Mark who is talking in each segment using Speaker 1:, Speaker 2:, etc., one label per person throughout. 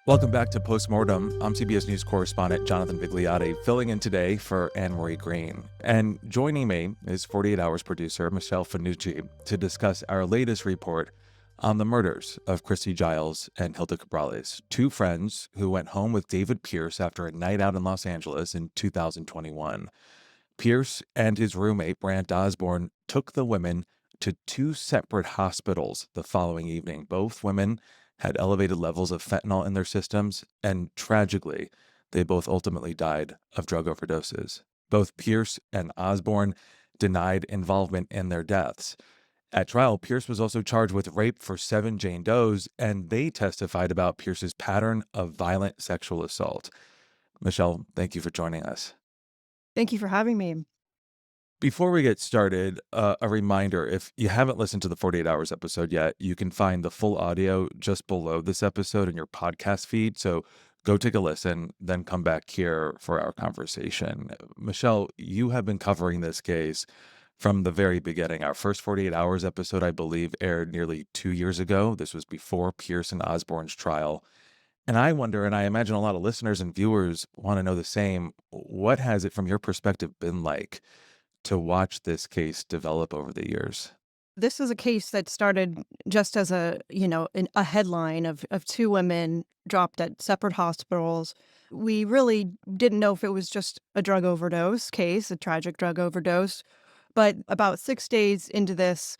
Speaker 1: Welcome back to Postmortem. I'm CBS News correspondent Jonathan Vigliotti, filling in today for Anne-Marie Green. And joining me is 48 Hours producer Michelle Fanucci to discuss our latest report on the murders of Christy Giles and Hilda Cabrales, two friends who went home with David Pearce after a night out in Los Angeles in 2021. Pearce and his roommate, Brant Osborne, took the women to two separate hospitals the following evening. Both women had elevated levels of fentanyl in their systems, and tragically, they both ultimately died of drug overdoses. Both Pearce and Osborne denied involvement in their deaths. At trial, Pearce was also charged with rape for 7 Jane Does, and they testified about Pearce's pattern of violent sexual assault. Michelle, thank you for joining us.
Speaker 2: Thank you for having me.
Speaker 1: Before we get started, a reminder, if you haven't listened to the 48 Hours episode yet, you can find the full audio just below this episode in your podcast feed. So go take a listen, then come back here for our conversation. Michelle, you have been covering this case from the very beginning. Our first 48 Hours episode, I believe, aired nearly 2 years ago. This was before Pearce and Osborne's trial. And I wonder, and I imagine a lot of listeners and viewers want to know the same, what has it from your perspective been like to watch this case develop over the years?
Speaker 2: This is a case that started just as a headline of two women dropped at separate hospitals. We really didn't know if it was just a drug overdose case, a tragic drug overdose. But about 6 days into this,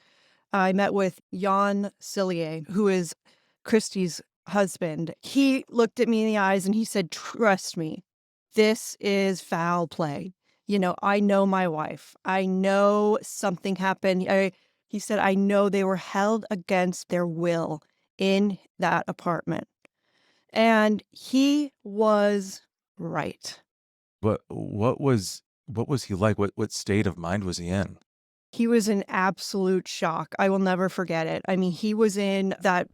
Speaker 2: I met with Jan Cillier, who is Christy's husband. He looked at me in the eyes and he said, "Trust me, this is foul play. I know my wife. I know something happened." He said, "I know they were held against their will in that apartment." And he was right.
Speaker 1: What was he like? What state of mind was he in?
Speaker 2: He was in absolute shock. I will never forget it. I mean, he was in that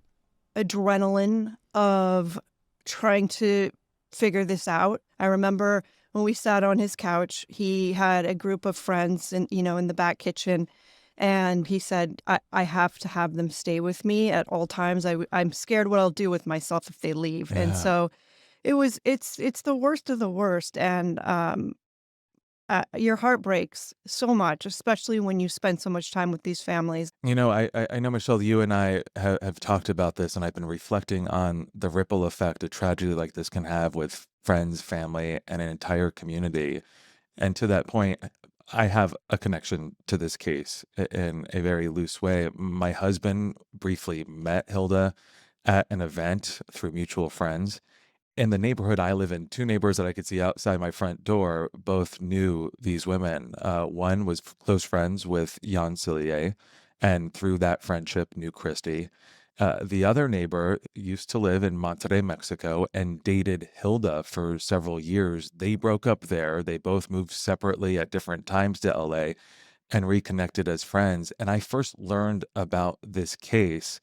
Speaker 2: adrenaline of trying to figure this out. I remember when we sat on his couch, he had a group of friends in the back kitchen. And he said, I have to have them stay with me at all times. I'm scared what I'll do with myself if they leave. And
Speaker 1: Yeah.
Speaker 2: so it's the worst of the worst. And your heart breaks so much, especially when you spend so much time with these families.
Speaker 1: I know, Michelle, you and I have talked about this, and I've been reflecting on the ripple effect a tragedy like this can have with friends, family, and an entire community. And to that point, I have a connection to this case in a very loose way. My husband briefly met Hilda at an event through mutual friends. In the neighborhood I live in, two neighbors that I could see outside my front door both knew these women. One was close friends with Jan Cillier, and through that friendship knew Christy. The other neighbor used to live in Monterrey, Mexico, and dated Hilda for several years. They broke up there. They both moved separately at different times to LA and reconnected as friends. And I first learned about this case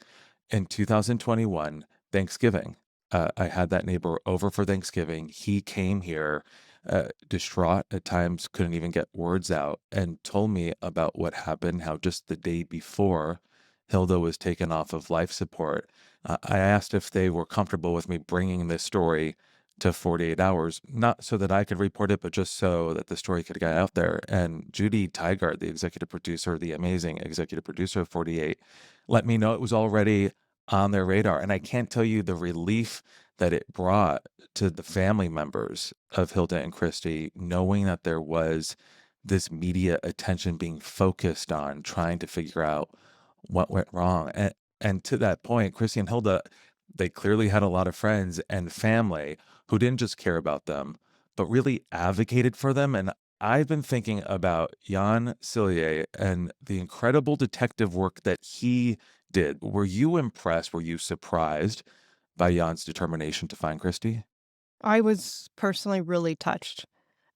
Speaker 1: in 2021, Thanksgiving. I had that neighbor over for Thanksgiving. He came here, distraught at times, couldn't even get words out, and told me about what happened, how just the day before Hilda was taken off of life support. I asked if they were comfortable with me bringing this story to 48 Hours, not so that I could report it, but just so that the story could get out there. And Judy Tygart, the executive producer, the amazing executive producer of 48, let me know it was already on their radar. And I can't tell you the relief that it brought to the family members of Hilda and Christy, knowing that there was this media attention being focused on trying to figure out what went wrong. And to that point, Christy and Hilda, they clearly had a lot of friends and family who didn't just care about them, but really advocated for them. And I've been thinking about Jan Cillier and the incredible detective work that he did. Were you impressed? Were you surprised by Jan's determination to find Christy?
Speaker 2: I was personally really touched.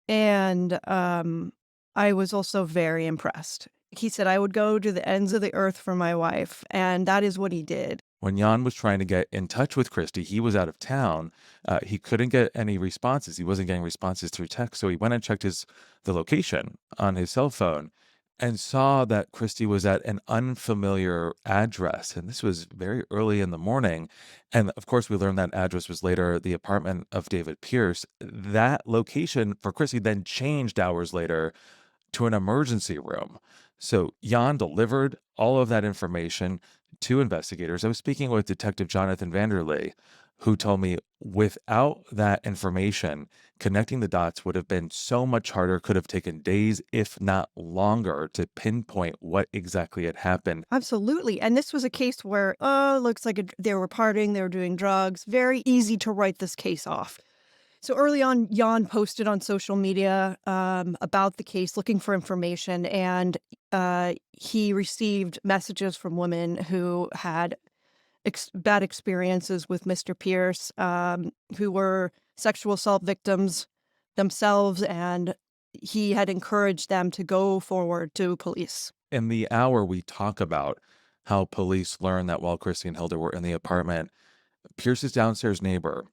Speaker 2: And I was also very impressed. He said, "I would go to the ends of the earth for my wife." And that is what he did.
Speaker 1: When Jan was trying to get in touch with Christy, he was out of town. He couldn't get any responses. He wasn't getting responses through text. So he went and checked the location on his cell phone. and saw that Christy was at an unfamiliar address. And this was very early in the morning. And of course, we learned that address was later the apartment of David Pearce. That location for Christy then changed hours later to an emergency room. So Jan delivered all of that information to investigators. I was speaking with Detective Jonathan Vanderlei, who told me without that information, connecting the dots would have been so much harder, could have taken days, if not longer, to pinpoint what exactly had happened.
Speaker 2: Absolutely. And this was a case where, oh, looks like they were partying, they were doing drugs. Very easy to write this case off. So early on, Jan posted on social media about the case, looking for information, and he received messages from women who had bad experiences with Mr. Pierce, who were sexual assault victims themselves, and he had encouraged them to go forward to police.
Speaker 1: In the hour, we talk about how police learned that while Christy and Hilda were in the apartment, Pierce's downstairs neighbor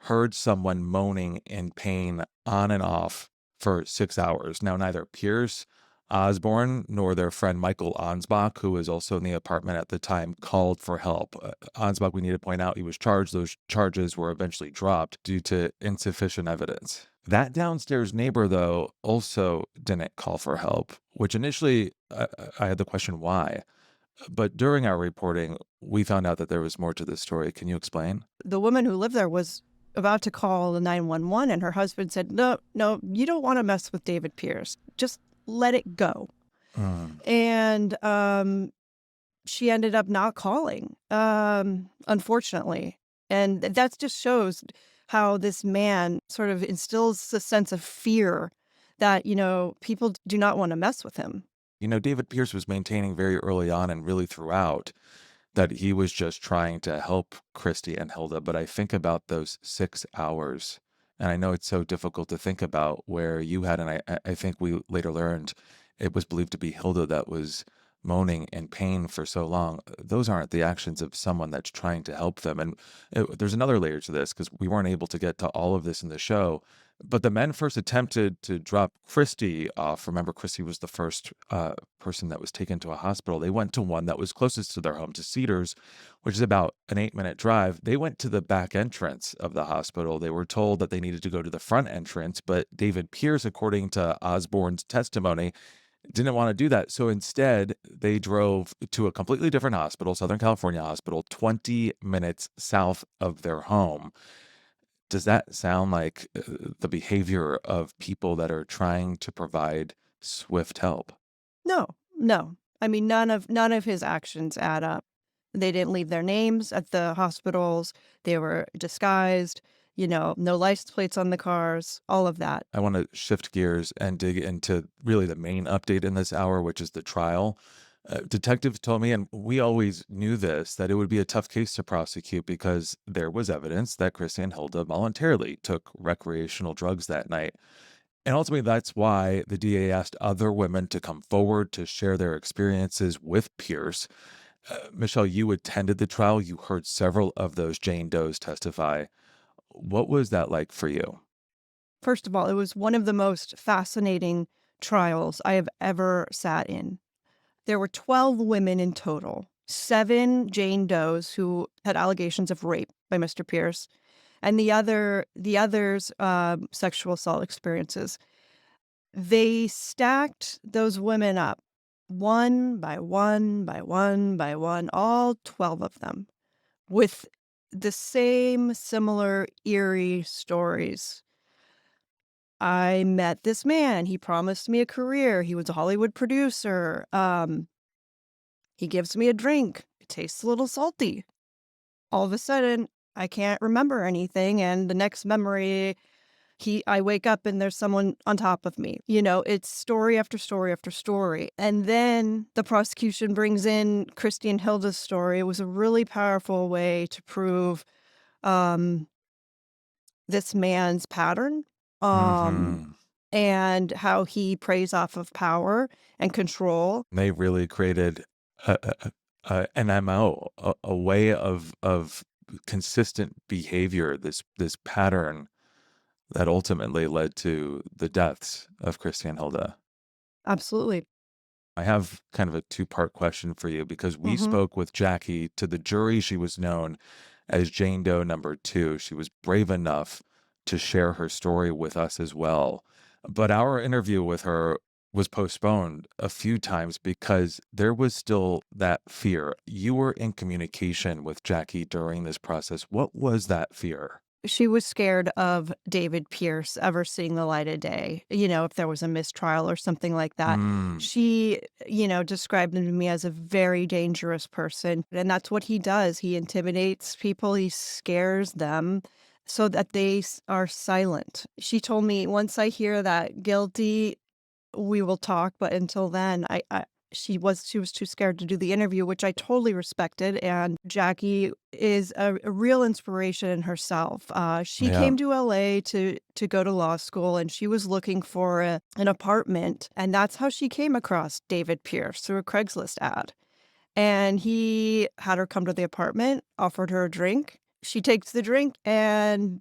Speaker 1: heard someone moaning in pain on and off for 6 hours. Now, neither Pierce Osborne nor their friend Michael Ansbach, who was also in the apartment at the time, called for help. Ansbach, we need to point out, he was charged. Those charges were eventually dropped due to insufficient evidence. That downstairs neighbor, though, also didn't call for help, which initially I had the question why. But during our reporting, we found out that there was more to this story. Can you explain?
Speaker 2: The woman who lived there was about to call the 911, and her husband said, "No, no, you don't want to mess with David Pierce. Just let it go."
Speaker 1: Mm.
Speaker 2: And she ended up not calling, unfortunately. And that just shows how this man sort of instills a sense of fear that, people do not want to mess with him.
Speaker 1: David Pearce was maintaining very early on and really throughout that he was just trying to help Christy and Hilda. But I think about those 6 hours, and I know it's so difficult to think about where you had, and I think we later learned it was believed to be Hilda that was moaning in pain for so long. Those aren't the actions of someone that's trying to help them. And there's another layer to this because we weren't able to get to all of this in the show. But the men first attempted to drop Christy off. Remember, Christy was the first person that was taken to a hospital. They went to one that was closest to their home, to Cedars, which is about an 8-minute drive. They went to the back entrance of the hospital. They were told that they needed to go to the front entrance, but David Pearce, according to Osborne's testimony, didn't want to do that. So instead, they drove to a completely different hospital, Southern California hospital, 20 minutes south of their home. Does that sound like the behavior of people that are trying to provide swift help?
Speaker 2: No, no. I mean, none of his actions add up. They didn't leave their names at the hospitals. They were disguised, no license plates on the cars, all of that.
Speaker 1: I want to shift gears and dig into really the main update in this hour, which is the trial. Detectives told me, and we always knew this, that it would be a tough case to prosecute because there was evidence that Christy and Hilda voluntarily took recreational drugs that night. And ultimately, that's why the DA asked other women to come forward to share their experiences with Pierce. Michelle, you attended the trial. You heard several of those Jane Does testify. What was that like for you?
Speaker 2: First of all, it was one of the most fascinating trials I have ever sat in. There were 12 women in total, 7 Jane Does who had allegations of rape by Mr. Pierce, and the others sexual assault experiences. They stacked those women up one by one by one by one, all 12 of them, with the same similar eerie stories. I met this man. He promised me a career. He was a Hollywood producer. He gives me a drink. It tastes a little salty. All of a sudden, I can't remember anything, and the next memory, I wake up and there's someone on top of me. It's story after story after story. And then the prosecution brings in Christy and Hilda's story. It was a really powerful way to prove um, this man's pattern. Um,
Speaker 1: Hmm.
Speaker 2: and how he preys off of power and control.
Speaker 1: They really created an MO, a way of consistent behavior, this pattern that ultimately led to the deaths of Christy and Hilda.
Speaker 2: Absolutely.
Speaker 1: I have kind of a two-part question for you because we
Speaker 2: Hmm.
Speaker 1: spoke with Jackie. To the jury, she was known as Jane Doe number two. She was brave enough to share her story with us as well. But our interview with her was postponed a few times because there was still that fear. You were in communication with Jackie during this process. What was that fear?
Speaker 2: She was scared of David Pearce ever seeing the light of day, if there was a mistrial or something like that.
Speaker 1: Mm,
Speaker 2: She, described him to me as a very dangerous person. And that's what he does. He intimidates people, he scares them so that they are silent. She told me, once I hear that guilty, we will talk, but until then, she was too scared to do the interview, which I totally respected. And Jackie is a real inspiration in herself. She
Speaker 1: yeah.
Speaker 2: came to LA to go to law school, and she was looking for an apartment, and that's how she came across David Pearce through a Craigslist ad. And he had her come to the apartment, offered her a drink. She takes the drink, and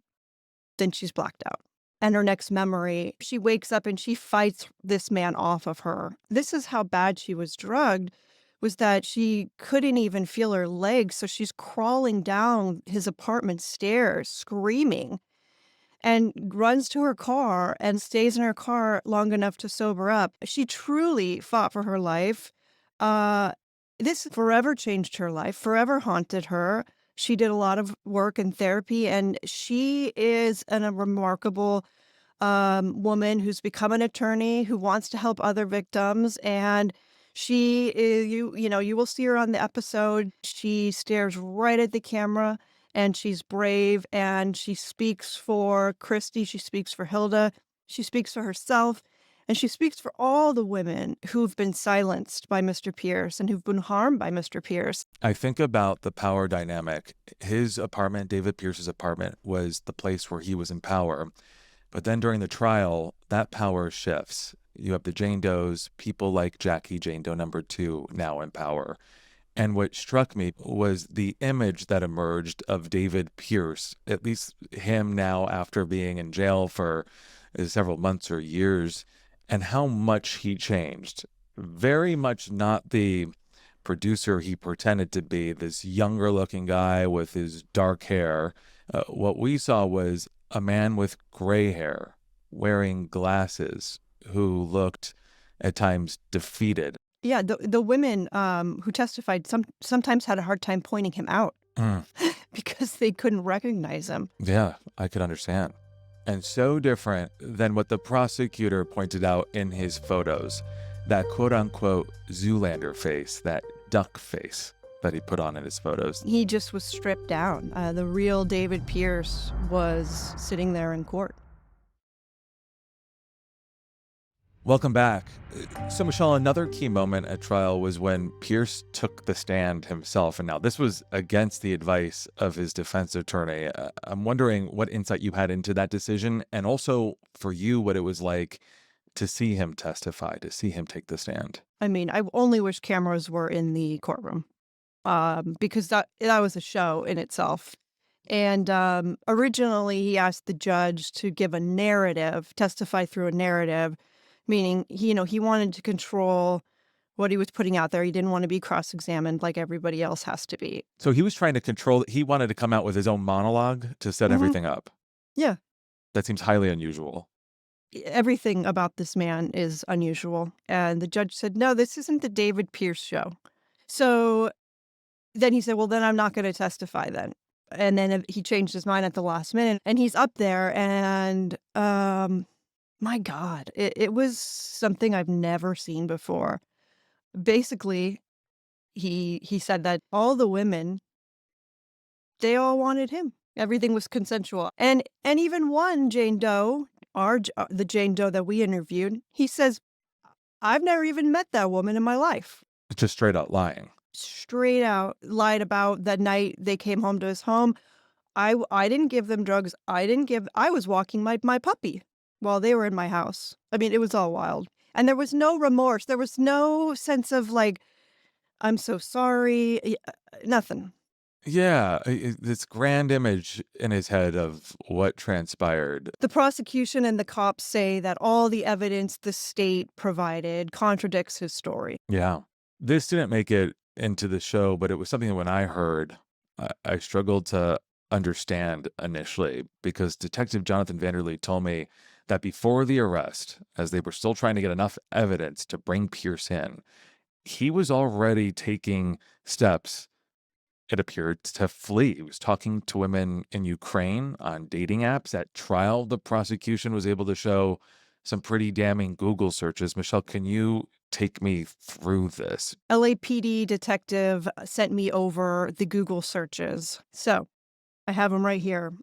Speaker 2: then she's blacked out. And her next memory, she wakes up and she fights this man off of her. This is how bad she was drugged, was that she couldn't even feel her legs, so she's crawling down his apartment stairs screaming and runs to her car and stays in her car long enough to sober up. She truly fought for her life. Uh, this forever changed her life, forever haunted her. She did a lot of work and therapy, and she is a remarkable woman who's become an attorney who wants to help other victims. And she is, you will see her on the episode. She stares right at the camera, and she's brave, and she speaks for Christy. She speaks for Hilda. She speaks for herself. And she speaks for all the women who've been silenced by Mr. Pierce and who've been harmed by Mr. Pierce.
Speaker 1: I think about the power dynamic. His apartment, David Pierce's apartment, was the place where he was in power. But then during the trial, that power shifts. You have the Jane Does, people like Jackie, Jane Doe number two, now in power. And what struck me was the image that emerged of David Pearce, at least him now after being in jail for several months or years, and how much he changed. Very much not the producer he pretended to be, this younger looking guy with his dark hair. What we saw was a man with gray hair, wearing glasses, who looked at times defeated.
Speaker 2: Yeah, the women who testified sometimes had a hard time pointing him out
Speaker 1: Mm,
Speaker 2: because they couldn't recognize him.
Speaker 1: yeah, I could understand. And so different than what the prosecutor pointed out in his photos, that quote unquote Zoolander face, that duck face that he put on in his photos.
Speaker 2: He just was stripped down. The real David Pearce was sitting there in court.
Speaker 1: Welcome back. So, Michelle, another key moment at trial was when Pierce took the stand himself. And now this was against the advice of his defense attorney. I'm wondering what insight you had into that decision, and also for you, what it was like to see him testify, to see him take the stand.
Speaker 2: I mean, I only wish cameras were in the courtroom because that was a show in itself. And originally, he asked the judge to give a narrative, testify through a narrative, meaning he wanted to control what he was putting out there. He didn't want to be cross-examined like everybody else has to be.
Speaker 1: So he was trying to control, he wanted to come out with his own monologue to set
Speaker 2: Hmm.
Speaker 1: everything up.
Speaker 2: Yeah,
Speaker 1: That seems highly unusual.
Speaker 2: everything about this man is unusual. And the judge said, no, this isn't the David Pearce show. So then he said, well, then I'm not going to testify then. And then he changed his mind at the last minute, and he's up there, and my God, it was something I've never seen before. Basically, he said that all the women, they all wanted him. Everything was consensual. And even one Jane Doe, the Jane Doe that we interviewed, he says, I've never even met that woman in my life.
Speaker 1: It's just straight out lying.
Speaker 2: Straight out lied about that night they came home to his home. I didn't give them drugs. I was walking my puppy while they were in my house. I mean, it was all wild. And there was no remorse. There was no sense of like, I'm so sorry. Nothing.
Speaker 1: Yeah, this grand image in his head of what transpired.
Speaker 2: The prosecution and the cops say that all the evidence the state provided contradicts his story.
Speaker 1: Yeah. This didn't make it into the show, but it was something that when I heard, I struggled to understand initially because Detective Jonathan Vanderlee told me that before the arrest, as they were still trying to get enough evidence to bring Pierce in, he was already taking steps, it appeared, to flee. He was talking to women in Ukraine on dating apps. At trial, the prosecution was able to show some pretty damning Google searches. Michelle, can you take me through this?
Speaker 2: LAPD detective sent me over the Google searches. So I have them right here.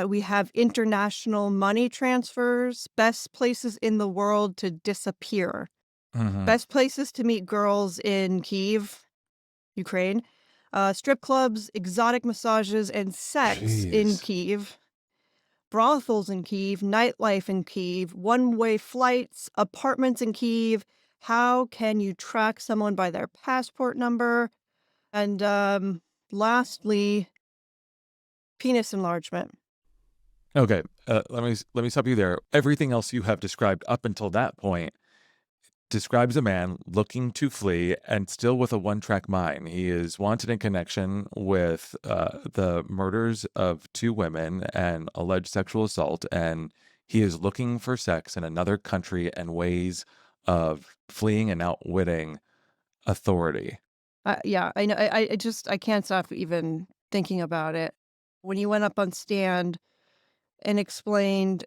Speaker 2: We have international money transfers, best places in the world to disappear,
Speaker 1: Hmm.
Speaker 2: best places to meet girls in Kyiv, Ukraine, strip clubs, exotic massages, and sex in
Speaker 1: Jeez.
Speaker 2: Kyiv, brothels in Kyiv, nightlife in Kyiv, one-way flights, apartments in Kyiv. How can you track someone by their passport number? And lastly, penis enlargement.
Speaker 1: Okay, let me stop you there. Everything else you have described up until that point describes a man looking to flee and still with a one-track mind. He is wanted in connection with the murders of two women and alleged sexual assault, and he is looking for sex in another country and ways of fleeing and outwitting authority.
Speaker 2: Yeah, I know. I can't stop even thinking about it. When you went up on stand and explained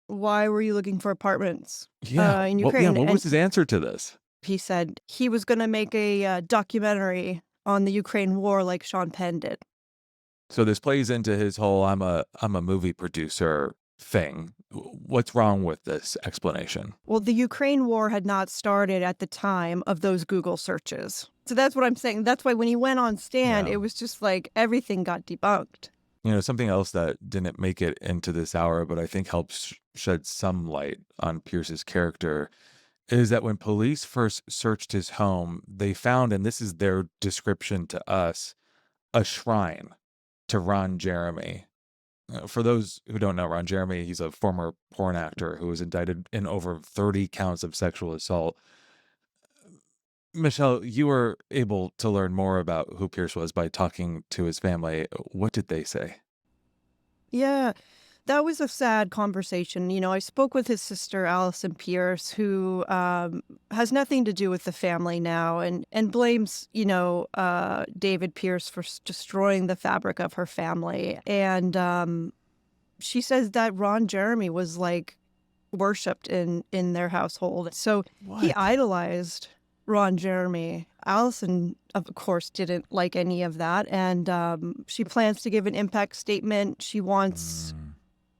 Speaker 2: why were you looking for apartments
Speaker 1: Yeah.
Speaker 2: in
Speaker 1: Well, yeah.
Speaker 2: Ukraine,
Speaker 1: What
Speaker 2: and
Speaker 1: was his answer to this?
Speaker 2: he said he was going to make a documentary on the Ukraine war like Sean Penn did.
Speaker 1: So this plays into his whole I'm a movie producer thing. What's wrong with this explanation?
Speaker 2: Well, the Ukraine war had not started at the time of those Google searches. So that's what I'm saying. That's why when he went on stand,
Speaker 1: Yeah.
Speaker 2: it was just like everything got debunked.
Speaker 1: Something else that didn't make it into this hour, but I think helps shed some light on Pierce's character, is that when police first searched his home, they found, and this is their description to us, a shrine to Ron Jeremy. For those who don't know Ron Jeremy, he's a former porn actor who was indicted in over 30 counts of sexual assault. Michelle, you were able to learn more about who Pierce was by talking to his family. What did they say?
Speaker 2: Yeah, that was a sad conversation. I spoke with his sister, Allison Pierce, who has nothing to do with the family now and blames, David Pearce for destroying the fabric of her family. And she says that Ron Jeremy was like worshipped in their household. So he
Speaker 1: What?
Speaker 2: idolized Ron Jeremy. Allison, of course, didn't like any of that, and she plans to give an impact statement. She wants
Speaker 1: Mm,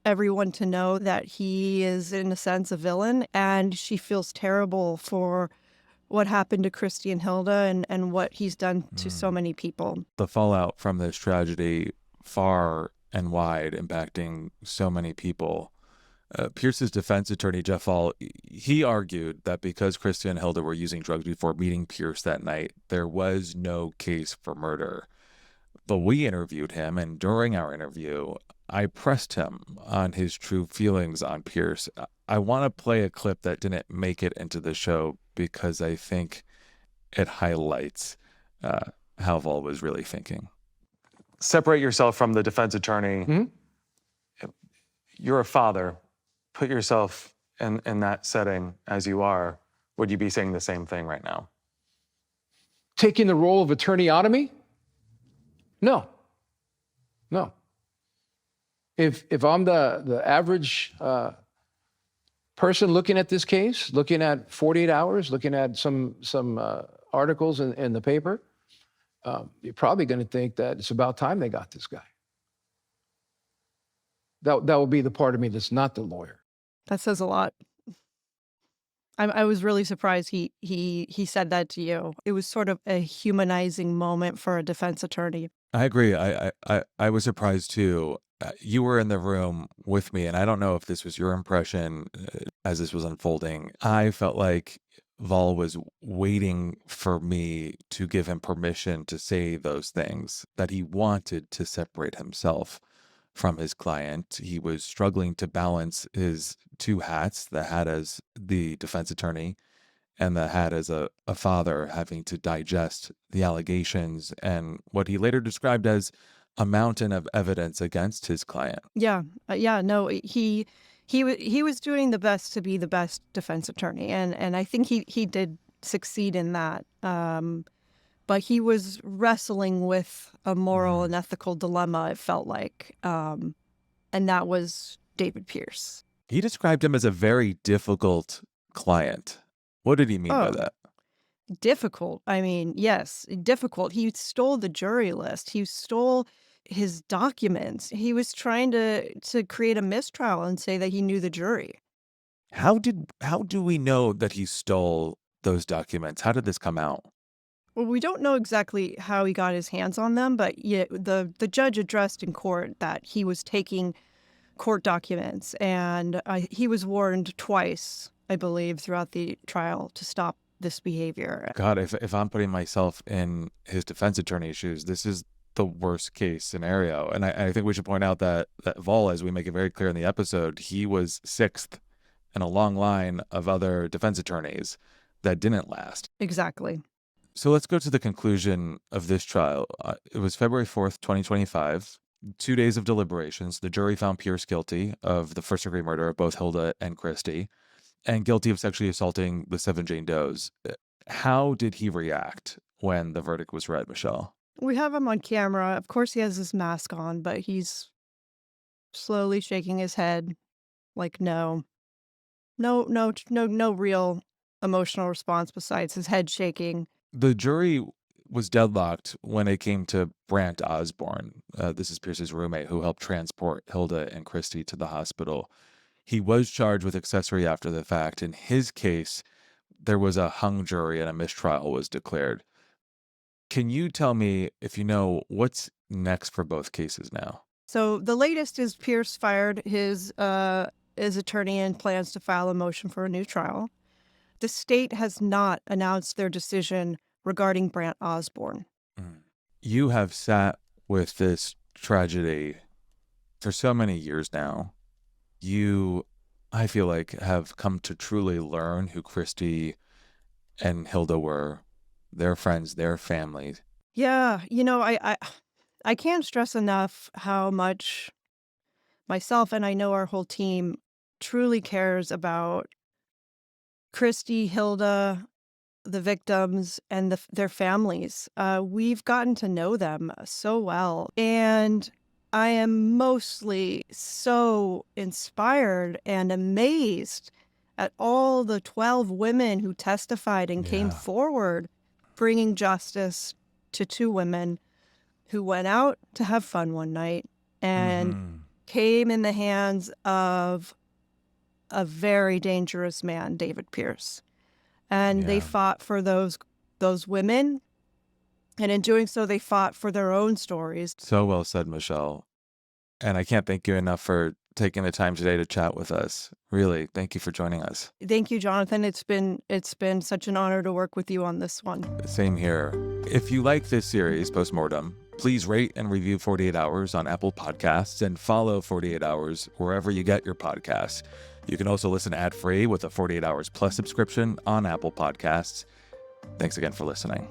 Speaker 2: everyone to know that he is, in a sense, a villain, and she feels terrible for what happened to Christy and Hilda and what he's done to so
Speaker 1: mm.
Speaker 2: many people.
Speaker 1: The fallout from this tragedy, far and wide, impacting so many people. Pierce's defense attorney, Jeff Hall, he argued that because Christy and Hilda were using drugs before meeting Pierce that night, there was no case for murder. But we interviewed him, and during our interview, I pressed him on his true feelings on Pierce. I want to play a clip that didn't make it into the show because I think it highlights uh, how Vol was really thinking. Separate yourself from the defense attorney.
Speaker 3: Mhm.
Speaker 1: You're a father. Put yourself in that setting as you are. Would you be saying the same thing right now?
Speaker 3: Taking the role of attorney out of me? No. No. If I'm the average person looking at this case, looking at 48 hours, looking at some articles in the paper, you're probably going to think that it's about time they got this guy. That will be the part of me that's not the lawyer.
Speaker 2: That says a lot. I was really surprised he said that to you. It was sort of a humanizing moment for a defense attorney.
Speaker 1: I agree. I was surprised too. You were in the room with me, and I don't know if this was your impression as this was unfolding. I felt like Vol was waiting for me to give him permission to say those things, that he wanted to separate himself from his client. He was struggling to balance his two hats, the hat as the defense attorney and the hat as a father, having to digest the allegations and what he later described as a mountain of evidence against his client.
Speaker 2: Yeah, yeah, no, he was doing the best to be the best defense attorney, and I think he did succeed in that. But he was wrestling with a moral and ethical dilemma, it felt like, and that was David Pearce.
Speaker 1: He described him as a very difficult client. What did he mean by
Speaker 2: Oh,
Speaker 1: that?
Speaker 2: difficult. I mean, yes, difficult. He stole the jury list. He stole his documents. He was trying to create a mistrial and say that he knew the jury.
Speaker 1: How do we know that he stole those documents? How did this come out?
Speaker 2: Well, we don't know exactly how he got his hands on them, but yeah, the judge addressed in court that he was taking court documents, and he was warned twice, I believe, throughout the trial to stop this behavior.
Speaker 1: God, if I'm putting myself in his defense attorney's shoes, this is the worst case scenario. And I think we should point out that Vol, as we make it very clear in the episode, he was sixth in a long line of other defense attorneys that didn't last.
Speaker 2: Exactly.
Speaker 1: So let's go to the conclusion of this trial. It was February 4th, 2025. 2 days of deliberations. The jury found Pearce guilty of the first-degree murder of both Hilda and Christy, and guilty of sexually assaulting the 7 Jane Does. How did he react when the verdict was read, Michelle?
Speaker 2: We have him on camera. Of course, he has his mask on, but he's slowly shaking his head like no real emotional response besides his head shaking.
Speaker 1: The jury was deadlocked when it came to Brant Osborne. This is Pierce's roommate who helped transport Hilda and Christy to the hospital. He was charged with accessory after the fact. In his case, there was a hung jury and a mistrial was declared. Can you tell me, if you know, what's next for both cases now?
Speaker 2: So the latest is Pierce fired his attorney and plans to file a motion for a new trial. The state has not announced their decision regarding Brant Osborne.
Speaker 1: You have sat with this tragedy for so many years now. You, I feel like, have come to truly learn who Christy and Hilda were, their friends, their families.
Speaker 2: Yeah, I can't stress enough how much myself and I know our whole team truly cares about Christy, Hilda, the victims, and their families. We've gotten to know them so well, and I am mostly so inspired and amazed at all the 12 women who testified and came forward, bringing justice to 2 women who went out to have fun one night and came in the hands of a very dangerous man, David Pearce. And they fought for those women, and in doing so, they fought for their own stories.
Speaker 1: So well said, Michelle. And I can't thank you enough for taking the time today to chat with us. Really, thank you for joining us.
Speaker 2: Thank you, Jonathan. It's been such an honor to work with you on this one.
Speaker 1: Same here. If you like this series, Postmortem, please rate and review 48 Hours on Apple Podcasts and follow 48 Hours wherever you get your podcasts. You can also listen ad-free with a 48 Hours Plus subscription on Apple Podcasts. Thanks again for listening.